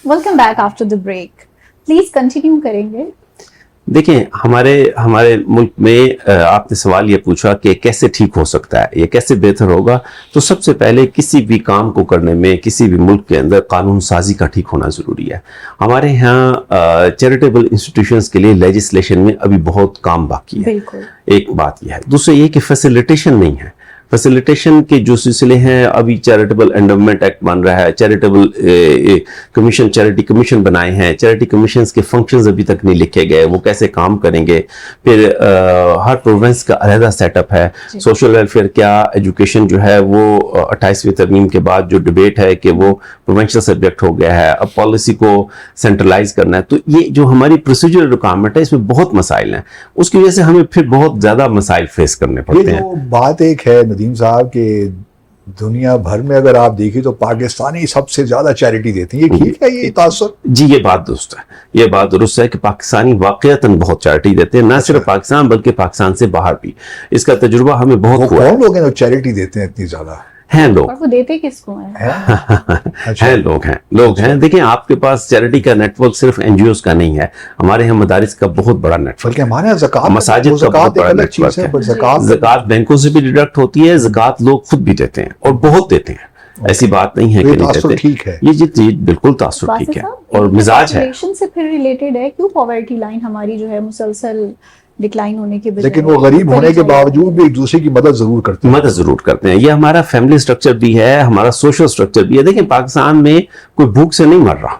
Welcome back after the break. Please continue کریں گے. دیکھیں ہمارے ملک میں آپ نے سوال یہ پوچھا کہ کیسے ٹھیک ہو سکتا ہے, یہ کیسے بہتر ہوگا. تو سب سے پہلے کسی بھی کام کو کرنے میں کسی بھی ملک کے اندر قانون سازی کا ٹھیک ہونا ضروری ہے. ہمارے یہاں چیریٹیبل انسٹیٹیوشنز کے لیے لیجسلیشن میں ابھی بہت کام باقی ہے. ایک بات یہ ہے. دوسرا یہ کہ فیسیلیٹیشن نہیں ہے. فیسیلیٹیشن کے جو سلسلے ہیں, ابھی چیریٹیبل انڈومنٹ ایکٹ بن رہا ہے, چیریٹیبل کمیشن, چیریٹی کمیشن بنائے ہیں. چیریٹی کمیشنز کے فنکشنز ابھی تک نہیں لکھے گئے, وہ کیسے کام کریں گے. پھر ہر پروونس کا علیحدہ سیٹ اپ ہے. سوشل ویلفیئر کیا, ایجوکیشن جو ہے وہ 28ویں ترمیم کے بعد جو ڈیبیٹ ہے کہ وہ پروونشل سبجیکٹ ہو گیا ہے, اب پالیسی کو سینٹرلائز کرنا ہے. تو یہ جو ہماری پروسیجرل ریکوائرمنٹ ہے, اس میں بہت مسائل ہیں. اس کی وجہ سے ہمیں پھر بہت زیادہ مسائل فیس کرنے پڑتے ہیں. بات ایک ہے ندیم صاحب کہ دنیا بھر میں اگر آپ دیکھیں تو پاکستانی سب سے زیادہ چیریٹی دیتے ہیں, یہ ٹھیک ہے یہ تاثر؟ جی یہ بات درست ہے, یہ بات درست ہے کہ پاکستانی واقعتاً بہت چیریٹی دیتے ہیں, نہ صرف پاکستان بلکہ پاکستان سے باہر بھی. اس کا تجربہ ہمیں بہت ہوا ہے. کون لوگ ہیں جو چیریٹی دیتے ہیں اتنی زیادہ؟ ہیں لوگ. اور وہ دیتے کس کو ہیں لوگ ہیں. دیکھیں آپ کے پاس چیریٹی کا نیٹ ورک صرف این جی اوز کا نہیں ہے, ہمارے یہاں مدارس کا بہت بڑا نیٹ ورک ہے, ہمارے یہاں زکوٰۃ, مساجد کا بہت بڑا نیٹ ورک ہے. زکوٰۃ بینکوں سے بھی ڈیڈکٹ ہوتی ہے, زکوٰۃ لوگ خود بھی دیتے ہیں اور بہت دیتے ہیں. ایسی بات نہیں ہے کہ نہیں دیتے. یہ جی بالکل تاثر ٹھیک ہے اور مزاج ہے. سے پھر ریلیٹڈ ہے کیوں پاورٹی لائن ہماری جو ہے مسلسل ڈکلائن ہونے کے بجائے, لیکن وہ غریب ہونے کے باوجود بھی ایک دوسرے کی مدد ضرور کرتے ہیں. یہ ہمارا فیملی سٹرکچر بھی ہے, ہمارا سوشل سٹرکچر بھی ہے. دیکھیں پاکستان میں کوئی بھوک سے نہیں مر رہا,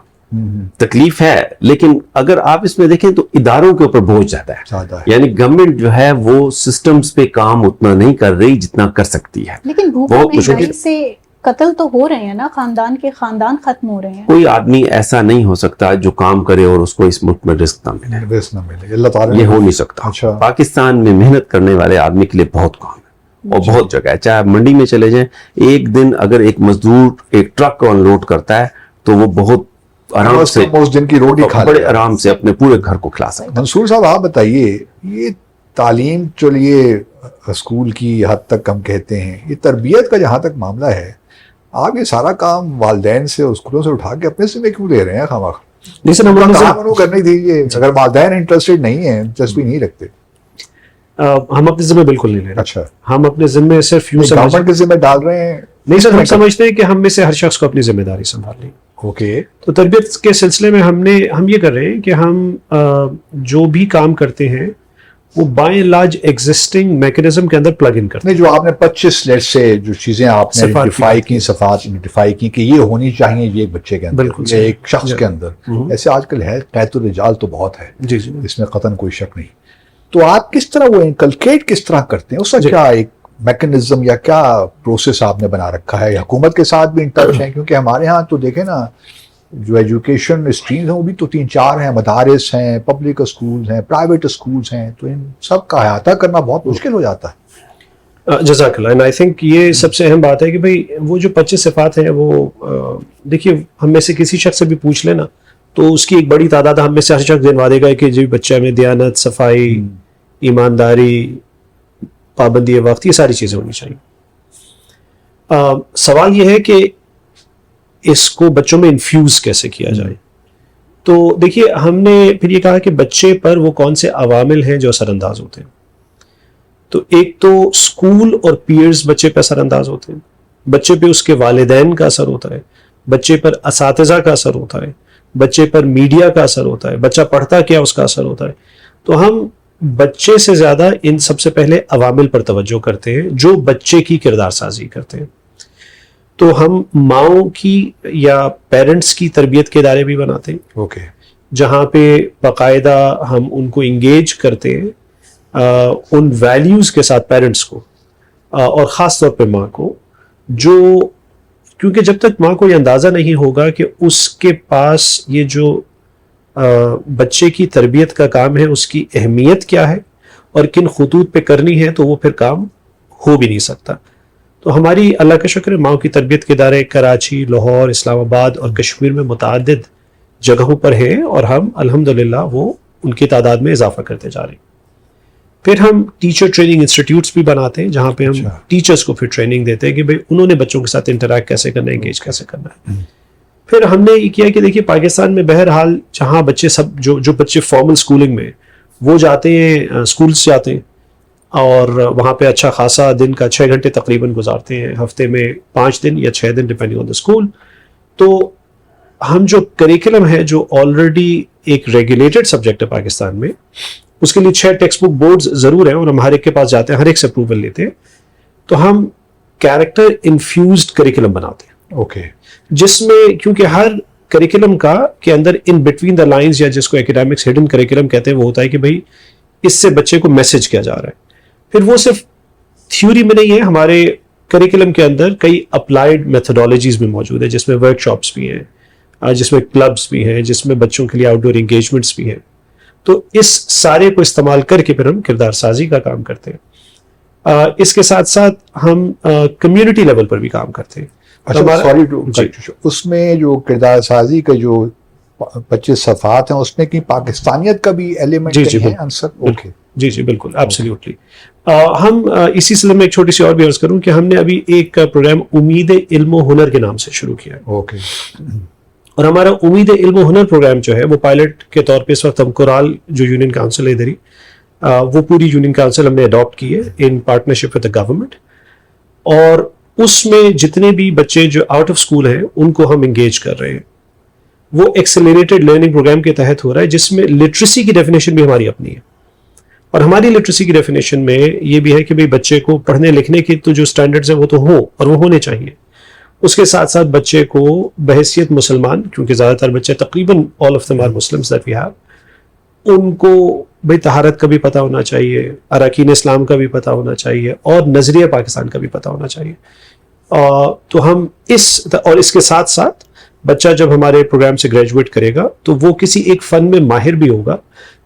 تکلیف ہے, لیکن اگر آپ اس میں دیکھیں تو اداروں کے اوپر بوجھ زیادہ ہے. یعنی گورنمنٹ جو ہے وہ سسٹمز پہ کام اتنا نہیں کر رہی جتنا کر سکتی ہے. لیکن بھوک سے قتل تو ہو رہے ہیں نا, خاندان ختم ہو رہے ہیں. کوئی آدمی ایسا نہیں ہو سکتا جو کام کرے اور اس کو اس ملک میں رزق نہ ملے. اللہ تعالیٰ یہ ہو نہیں سکتا. پاکستان میں محنت کرنے والے آدمی کے لیے بہت کام ہے اور بہت جگہ ہے. چاہے منڈی میں چلے جائیں, ایک دن اگر ایک مزدور ایک ٹرک کو ان لوڈ کرتا ہے تو وہ بہت آرام سے اس دن کی روٹی کھا بڑے آرام سے اپنے پورے گھر کو کھلا سکتا ہے. منصور صاحب آپ بتائیے, یہ تعلیم چلیے اسکول کی حد تک ہم کہتے ہیں, یہ تربیت کا جہاں تک معاملہ ہے, آپ یہ سارا کام والدین سے اسکولوں سے اٹھا کے اپنے سے میں کیوں لے رہے ہیں خواہ؟ نہیں سر, کام کرنے دیجیے. اگر والدین انٹرسٹڈ نہیں ہیں, دلچسپی نہیں رکھتے, ہم اپنے ذمہ بالکل نہیں لے رہے. اچھا, ہم اپنے ذمہ صرف یوں گورنمنٹ کے ذمہ ڈال رہے ہیں؟ نہیں سر, ہم سمجھتے ہیں کہ ہم میں سے ہر شخص کو اپنی ذمہ داری سنبھالنی. اوکے, تو تربیت کے سلسلے میں ہم یہ کر رہے ہیں کہ ہم جو بھی کام کرتے ہیں وہ بائی لارج ایگزسٹنگ میکینزم کے اندر پلگ ان کرتے ہیں. جو آپ نے 25 لیٹ سے جو چیزیں آپ نے آئیڈینٹیفائی کی کہ یہ ہونی چاہیے یہ ایک بچے کے اندر, یہ ایک شخص کے اندر, ایسے آج کل ہے. قیت الرجال تو بہت ہے, اس میں قطعاً کوئی شک نہیں. تو آپ کس طرح وہ انکلکیٹ کس طرح کرتے ہیں, اس کا کیا ایک میکینزم یا کیا پروسیس آپ نے بنا رکھا ہے؟ حکومت کے ساتھ بھی ان ٹچ ہیں, کیونکہ ہمارے ہاں تو دیکھیں نا جو ایجوکیشن اسٹریمز ہیں وہ بھی تو 3-4 ہیں. مدارس ہیں, پبلک اسکولز ہیں, پرائیویٹ اسکولز ہیں, تو ان سب کا احاطہ کرنا بہت مشکل ہو جاتا ہے. جزاک اللہ. اینڈ آئی تھنک یہ سب سے اہم بات ہے کہ بھائی وہ جو 25 صفات ہیں وہ دیکھیے ہم میں سے کسی شخص سے بھی پوچھ لینا تو اس کی ایک بڑی تعداد ہم میں سے ہر شخص دنوا دے گا کہ جو بچہ میں دیانت, صفائی, ایمانداری, پابندی وقت, یہ ساری چیزیں ہونی چاہیے. سوال یہ ہے کہ اس کو بچوں میں انفیوز کیسے کیا جائے. تو دیکھیے ہم نے پھر یہ کہا کہ بچے پر وہ کون سے عوامل ہیں جو اثر انداز ہوتے ہیں. تو ایک تو اسکول اور پیئرز بچے پہ اثر انداز ہوتے ہیں, بچے پہ اس کے والدین کا اثر ہوتا ہے, بچے پر اساتذہ کا اثر ہوتا ہے, بچے پر میڈیا کا اثر ہوتا ہے, بچہ پڑھتا کیا اس کا اثر ہوتا ہے. تو ہم بچے سے زیادہ ان سب سے پہلے عوامل پر توجہ کرتے ہیں جو بچے کی کردار سازی کرتے ہیں. تو ہم ماؤں کی یا پیرنٹس کی تربیت کے ادارے بھی بناتے ہیں. اوکے, جہاں پہ باقاعدہ ہم ان کو انگیج کرتے ہیں ان ویلیوز کے ساتھ پیرنٹس کو, اور خاص طور پہ ماں کو, جو کیونکہ جب تک ماں کو یہ اندازہ نہیں ہوگا کہ اس کے پاس یہ جو بچے کی تربیت کا کام ہے اس کی اہمیت کیا ہے اور کن خطوط پہ کرنی ہے, تو وہ پھر کام ہو بھی نہیں سکتا. تو ہماری اللہ کا شکر ہے ماؤں کی تربیت کے ادارے کراچی, لاہور, اسلام آباد اور کشمیر میں متعدد جگہوں پر ہیں, اور ہم الحمدللہ وہ ان کی تعداد میں اضافہ کرتے جا رہے ہیں. پھر ہم ٹیچر ٹریننگ انسٹیٹیوٹس بھی بناتے ہیں جہاں پہ ہم ٹیچرس کو پھر ٹریننگ دیتے ہیں کہ بھئی انہوں نے بچوں کے ساتھ انٹریکٹ کیسے کرنا ہے, انگیج کیسے کرنا ہے. پھر ہم نے یہ کیا کہ دیکھیے پاکستان میں بہرحال جہاں بچے جو بچے فارمل اسکولنگ میں وہ جاتے ہیں، اسکولس جاتے ہیں اور وہاں پہ اچھا خاصا دن کا 6 گھنٹے تقریباً گزارتے ہیں، ہفتے میں 5 دن یا 6 دن ڈپینڈنگ آن دا اسکول. تو ہم جو کریکولم ہے جو آلریڈی ایک ریگولیٹڈ سبجیکٹ ہے پاکستان میں، اس کے لیے 6 ٹیکسٹ بک بورڈز ضرور ہیں اور ہم ہر ایک کے پاس جاتے ہیں، ہر ایک سے اپروول لیتے ہیں. تو ہم کیریکٹر انفیوزڈ کریکولم بناتے ہیں، اوکے، جس میں کیونکہ ہر کریکولم کا کے اندر ان بٹوین دا لائنز یا جس کو اکیڈیمکس ہڈن کریکولم کہتے ہیں وہ ہوتا ہے کہ بھائی اس سے بچے کو میسج کیا جا رہا ہے. پھر وہ صرف تھیوری میں نہیں ہے، ہمارے کریکولم کے اندر کئی اپلائیڈ میتھڈالوجیز بھی موجود ہیں جس میں ورک شاپس بھی ہیں، جس میں کلبس بھی ہیں، جس میں بچوں کے لیے آؤٹ ڈور انگیجمنٹس بھی ہیں. تو اس سارے کو استعمال کر کے پھر ہم کردار سازی کا کام کرتے ہیں. اس کے ساتھ ساتھ ہم کمیونٹی لیول پر بھی کام کرتے ہیں. اچھا سوری، اس میں جو کردار سازی کا جو 25 صفحات ہیں اس میں کی پاکستانیت کا بھی ایلیمنٹ ہے عنصر؟ اوکے، جی جی بالکل، ایبسلیوٹلی. ہم اسی سلسلے میں ایک چھوٹی سی اور بھی عرض کروں کہ ہم نے ابھی ایک پروگرام امید علم و ہنر کے نام سے شروع کیا ہے. اوکے، اور ہمارا امید علم و ہنر پروگرام جو ہے وہ پائلٹ کے طور پہ اس وقت ہم کورال جو یونین کاؤنسل ہے ادھر ہی، وہ پوری یونین کاؤنسل ہم نے اڈاپٹ کی ہے ان پارٹنرشپ ود دا گورنمنٹ. اور اس میں جتنے بھی بچے جو آؤٹ آف اسکول ہیں ان کو ہم انگیج کر رہے ہیں. وہ ایکسلریٹڈ لرننگ پروگرام کے تحت ہو رہا ہے جس میں لٹریسی کی ڈیفینیشن بھی ہماری اپنی ہے. اور ہماری لٹریسی کی ڈیفینیشن میں یہ بھی ہے کہ بھئی بچے کو پڑھنے لکھنے کے تو جو سٹینڈرڈز ہیں وہ تو ہوں اور وہ ہونے چاہیے. اس کے ساتھ ساتھ بچے کو بحیثیت مسلمان، کیونکہ زیادہ تر بچے تقریباً all of them are Muslims that we have, ان کو بھئی طہارت کا بھی پتہ ہونا چاہیے، اراکین اسلام کا بھی پتہ ہونا چاہیے اور نظریہ پاکستان کا بھی پتہ ہونا چاہیے. تو ہم اس کے ساتھ ساتھ بچہ جب ہمارے پروگرام سے گریجویٹ کرے گا تو وہ کسی ایک فن میں ماہر بھی ہوگا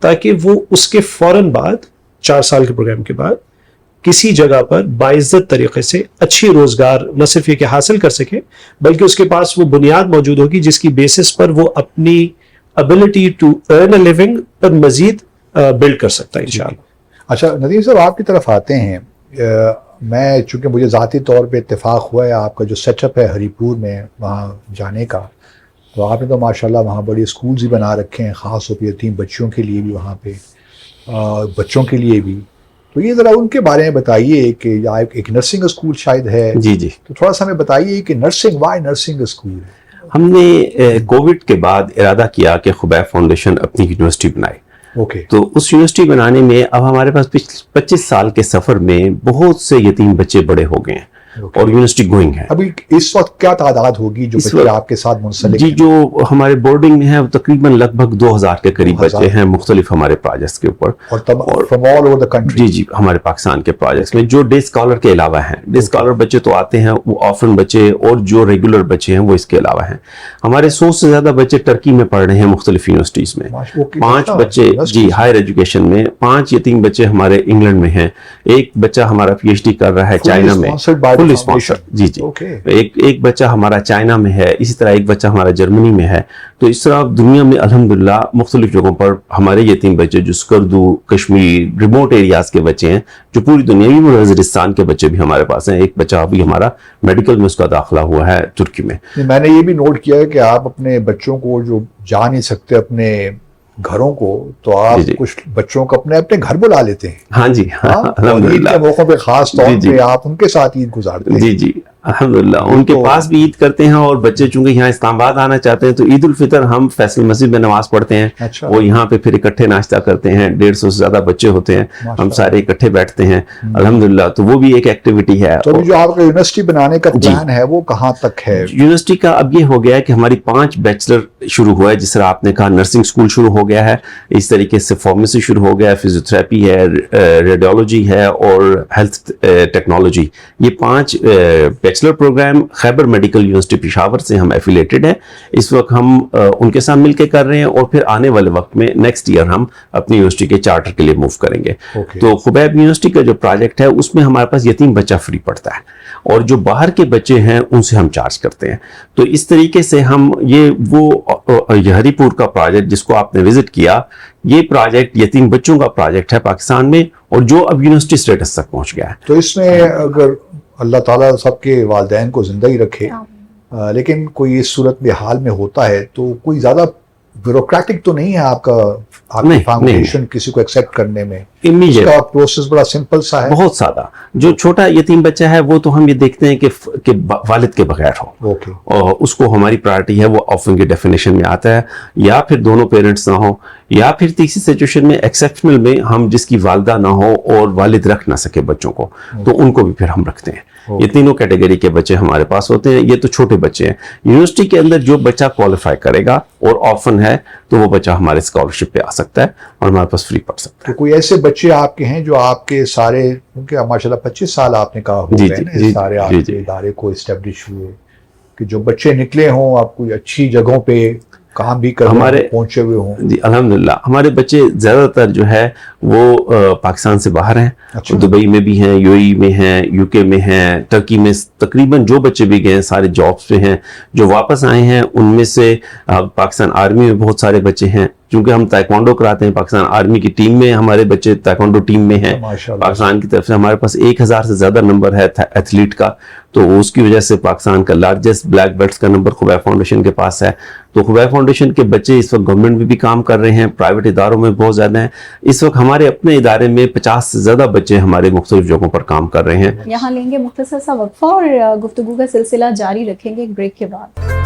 تاکہ وہ اس کے فوراً بعد 4 سال کے پروگرام کے بعد کسی جگہ پر باعزت طریقے سے اچھی روزگار نہ صرف یہ کہ حاصل کر سکے بلکہ اس کے پاس وہ بنیاد موجود ہوگی جس کی بیسس پر وہ اپنی ability to earn a living پر مزید بلڈ کر سکتا ہے انشاءاللہ. اچھا ندیم صاحب آپ کی طرف آتے ہیں. میں چونکہ مجھے ذاتی طور پہ اتفاق ہوا ہے آپ کا جو سیٹ اپ ہے ہری پور میں وہاں جانے کا، تو آپ نے تو ماشاءاللہ وہاں بڑی اسکولز بھی بنا رکھے ہیں، خاص طور پہ یتیم بچوں کے لیے بھی، وہاں پہ بچوں کے لیے بھی. تو یہ ذرا ان کے بارے میں بتائیے کہ یا ایک نرسنگ اسکول شاید ہے. جی جی، تو تھوڑا سا ہمیں بتائیے کہ وائی نرسنگ اسکول. ہم نے کووڈ کے بعد ارادہ کیا کہ خبیب فاؤنڈیشن اپنی یونیورسٹی بنائے. اوکے، تو اس یونیورسٹی بنانے میں اب ہمارے پاس 25 سال کے سفر میں بہت سے یتیم بچے بڑے ہو گئے ہیں اور یونیورسٹی گوئنگ ہے. ابھی اس وقت کیا تعداد ہوگی جو بچے آپ کے ساتھ منسلک جی جو ہمارے بورڈنگ میں ہیں وہ تقریباً لگ بھگ 2000 کے قریب بچے ہیں مختلف ہمارے پروجیکٹس کے اوپر، اور from all over the country. جی جی ہمارے پاکستان کے پروجیکٹس میں جو ڈے اسکالر کے علاوہ ہیں. ڈے اسکالر بچے تو آتے ہیں، وہ آفرن بچے اور جو ریگولر بچے ہیں وہ اس کے علاوہ ہیں. ہمارے 100 سے زیادہ بچے ٹرکی میں پڑھ رہے ہیں مختلف یونیورسٹیز میں. 5 بچے جی ہائر ایجوکیشن میں، 5 یتیم بچے ہمارے انگلینڈ میں ہیں. ایک بچہ ہمارا پی ایچ ڈی کر رہا ہے چائنا میں، فل اسپانسر. جی جی ایک بچہ ہمارا چائنا میں ہے، اسی طرح ایک بچہ ہمارا جرمنی میں ہے. تو اس طرح دنیا میں الحمدللہ مختلف جگہوں پر ہمارے یتیم بچے جو سکردو، کشمیر، ریموٹ ایریاز کے بچے ہیں جو پوری دنیا میں، وزیرستان کے بچے بھی ہمارے پاس ہیں. ایک بچہ ابھی ہمارا میڈیکل میں اس کا داخلہ ہوا ہے ترکی میں. میں نے یہ بھی نوٹ کیا ہے کہ آپ اپنے بچوں کو جو جا نہیں سکتے اپنے گھروں کو، تو آپ کچھ بچوں کو اپنے گھر بلا لیتے ہیں. ہاں جی عید کے موقع پہ خاص طور پہ آپ ان کے ساتھ عید گزارتے ہیں. جی جی الحمدللہ ان کے پاس بھی عید کرتے ہیں. اور بچے چونکہ یہاں اسلام آباد آنا چاہتے ہیں تو عید الفطر ہم فیصل مسجد میں نماز پڑھتے ہیں. وہ یہاں پہ پھر اکٹھے ناشتہ کرتے ہیں. 150 سے زیادہ بچے ہوتے ہیں، ہم سارے اکٹھے بیٹھتے ہیں الحمدللہ. تو وہ بھی ایک ایکٹیویٹی ہے. تو جو آپ کا یونیورسٹی بنانے کا پلان ہے وہ کہاں تک ہے؟ یونیورسٹی کا اب یہ ہو گیا ہے کہ ہماری 5 بیچلر شروع ہوا ہے. جس طرح آپ نے کہا نرسنگ اسکول شروع ہو گیا ہے، اس طریقے سے فارمیسی شروع ہو گیا ہے، فزیوتھراپی ہے، ریڈیولوجی ہے اور ہیلتھ ٹیکنالوجی. یہ 5 بیچلر پروگرام خیبر میڈیکل یونیورسٹی پشاور سے ہم ایفیلیٹڈ ہیں. اس وقت ہم ان کے ساتھ مل کے کر رہے ہیں اور پھر آنے والے وقت میں نیکسٹ ایئر ہم اپنی یونیورسٹی کے چارٹر کے لیے موو کریں گے. تو خبیب یونیورسٹی کا جو پروجیکٹ ہے اس میں ہمارے پاس یتیم بچہ فری پڑتا ہے اور جو باہر کے بچے ہیں ان سے ہم چارج کرتے ہیں. تو اس طریقے سے ہم یہ ہری پور کا پروجیکٹ جس کو آپ نے وزٹ کیا، یہ پروجیکٹ یتیم بچوں کا پروجیکٹ ہے پاکستان میں اور جو اب یونیورسٹی اسٹیٹس تک پہنچ گیا ہے. تو اس میں اگر اللہ تعالیٰ سب کے والدین کو زندہ ہی رکھے، لیکن کوئی اس صورت میں حال میں ہوتا ہے تو کوئی زیادہ بیوروکریٹک تو نہیں ہے آپ کا فاؤنڈیشن کسی کو ایکسیپٹ کرنے میں؟ اس کا پروسیس بڑا سمپل سا ہے، بہت سادہ. جو چھوٹا یتیم بچہ ہے وہ تو ہم یہ دیکھتے ہیں کہ والد کے بغیر ہو، اور اس کو ہماری پرائرٹی ہے، وہ آرفن کی ڈیفینیشن میں آتا ہے، یا پھر دونوں پیرنٹس نہ ہو، یا پھر تیسری سچویشن میں ایکسیپشنل میں ہم جس کی والدہ نہ ہو اور والد رکھ نہ سکے بچوں کو، تو ان کو بھی پھر ہم رکھتے ہیں. یہ تینوں کیٹیگری کے بچے ہمارے پاس ہوتے ہیں. یہ تو چھوٹے بچے ہیں. یونیورسٹی کے اندر جو بچہ کوالیفائی کرے گا اور آرفن ہے تو وہ بچہ ہمارے اسکالرشپ پہ آ سکتا ہے اور ہمارے پاس فری پڑھ سکتا ہے. تو کوئی ایسے بچے آپ کے ہیں جو آپ کے سارے، کیونکہ ماشاءاللہ 25 سال آپ نے کہا ہو گئے نا سارے آپ کے ادارے کو اسٹیبلش ہوئے، کہ جو بچے نکلے ہوں آپ کوئی اچھی جگہوں پہ کام بھی کرنے پہنچے ہوئے ہوں؟ جی الحمدللہ ہمارے بچے زیادہ تر جو ہے وہ پاکستان سے باہر ہیں. دبئی میں بھی ہیں، یو اے ای میں ہیں، یو کے میں ہیں، ٹرکی میں. تقریباً جو بچے بھی گئے ہیں سارے جابس پہ ہیں. جو واپس آئے ہیں ان میں سے پاکستان آرمی میں بہت سارے بچے ہیں، کیونکہ ہم تائیکوانڈو کراتے ہیں. پاکستان آرمی کی ٹیم میں ہمارے بچے تائیکوانڈو ٹیم میں ہیں. پاکستان کی طرف سے ہمارے پاس 1000 سے زیادہ نمبر ہے ایتھلیٹ کا، تو اس کی وجہ سے پاکستان کا لارجسٹ بلیک بیلٹس کا نمبر خبیب فاؤنڈیشن کے پاس ہے. تو خبیب فاؤنڈیشن کے بچے اس وقت گورنمنٹ میں بھی کام کر رہے ہیں، پرائیویٹ اداروں میں بہت زیادہ ہیں. اس وقت ہمارے اپنے ادارے میں 50 سے زیادہ بچے ہمارے مختلف جگہوں پر کام کر رہے ہیں. یہاں لیں گے مختصر سا وقفہ اور گفتگو کا سلسلہ جاری رکھیں گے ایک بریک کے بعد.